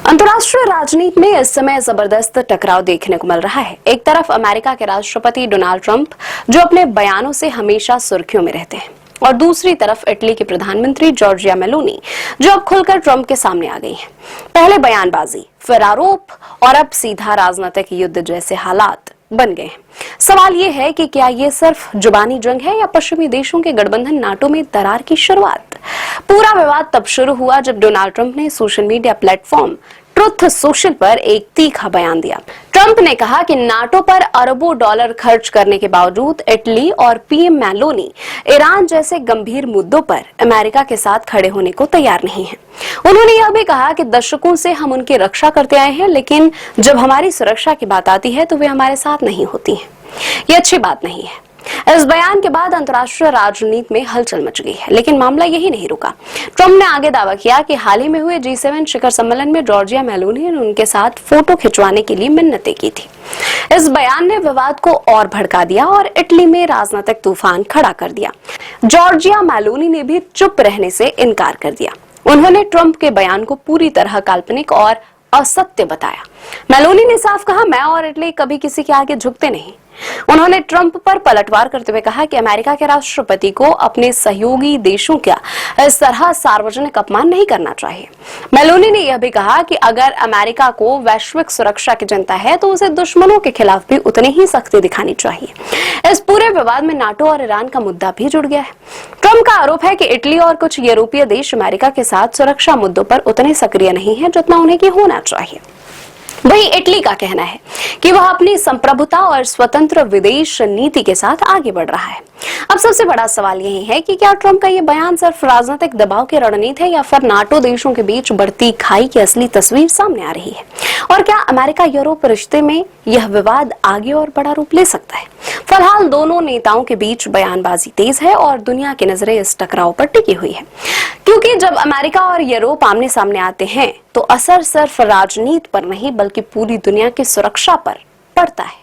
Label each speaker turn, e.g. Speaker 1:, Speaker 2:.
Speaker 1: अंतर्राष्ट्रीय राजनीति में इस समय जबरदस्त टकराव देखने को मिल रहा है। एक तरफ अमेरिका के राष्ट्रपति डोनाल्ड ट्रंप, जो अपने बयानों से हमेशा सुर्खियों में रहते हैं, और दूसरी तरफ इटली की प्रधानमंत्री जॉर्जिया मेलोनी, जो अब खुलकर ट्रंप के सामने आ गई हैं। पहले बयानबाजी, फिर आरोप और अब सीधा राजनीतिक युद्ध जैसे हालात बन गए हैं। सवाल ये है कि क्या ये सिर्फ जुबानी जंग है या पश्चिमी देशों के गठबंधन नाटो में दरार की शुरुआत। पूरा विवाद तब शुरू हुआ जब डोनाल्ड ट्रंप ने social media platform truth social पर एक तीखा बयान दिया। ट्रंप ने कहा कि नाटो पर अरबों डॉलर खर्च करने के बावजूद इटली और पीएम मेलोनी ईरान जैसे गंभीर मुद्दों पर अमेरिका के साथ खड़े होने को तैयार नहीं हैं। उन्होंने यह भी कहा कि दशकों से हम उनकी रक्षा करते आए हैं, लेकिन जब हमारी सुरक्षा की बात आती है तो वे हमारे साथ नहीं होती हैं। ये अच्छी बात नहीं है। इस बयान के बाद अंतर्राष्ट्रीय राजनीति में हलचल मच गई है, लेकिन मामला यही नहीं रुका। ट्रंप ने आगे दावा किया कि हाल ही में हुए G7 शिखर सम्मेलन में जॉर्जिया मेलोनी ने उनके साथ फोटो खिंचवाने के लिए मिन्नतें की थी। इस बयान ने विवाद को और भड़का दिया और इटली में राजनीतिक तूफान खड़ा कर दिया। जॉर्जिया मेलोनी ने भी चुप रहने से इनकार कर दिया। उन्होंने ट्रंप के बयान को पूरी तरह काल्पनिक और असत्य बताया। मेलोनी ने साफ कहा, मैं और इटली कभी किसी के आगे झुकते नहीं। उन्होंने ट्रंप पर पलटवार करते हुए कहा कि अमेरिका के राष्ट्रपति को अपने सहयोगी देशों का इस तरह सार्वजनिक अपमान नहीं करना चाहिए। मेलोनी ने यह भी कहा कि अगर अमेरिका को वैश्विक सुरक्षा की चिंता है तो उसे दुश्मनों के खिलाफ भी उतनी ही सख्ती दिखानी चाहिए। इस पूरे विवाद में नाटो और ईरान का मुद्दा भी जुड़ गया है। ट्रंप का आरोप है कि इटली और कुछ यूरोपीय देश अमेरिका के साथ सुरक्षा मुद्दों पर उतने सक्रिय नहीं है जितना उन्हें की होना चाहिए। वहीं इटली का कहना है कि वह अपनी संप्रभुता और स्वतंत्र विदेश नीति के साथ आगे बढ़ रहा है। अब सबसे बड़ा सवाल यही है कि क्या ट्रंप का ये बयान सिर्फ राजनीतिक दबाव की रणनीति है या फिर नाटो देशों के बीच बढ़ती खाई की असली तस्वीर सामने आ रही है, और क्या अमेरिका यूरोप रिश्ते में यह विवाद आगे और बड़ा रूप ले सकता है। फिलहाल दोनों नेताओं के बीच बयानबाजी तेज है और दुनिया की नजरें इस टकराव पर टिकी हुई है, क्योंकि जब अमेरिका और यूरोप आमने सामने आते हैं तो असर सिर्फ राजनीति पर नहीं बल्कि पूरी दुनिया की सुरक्षा पर पड़ता है।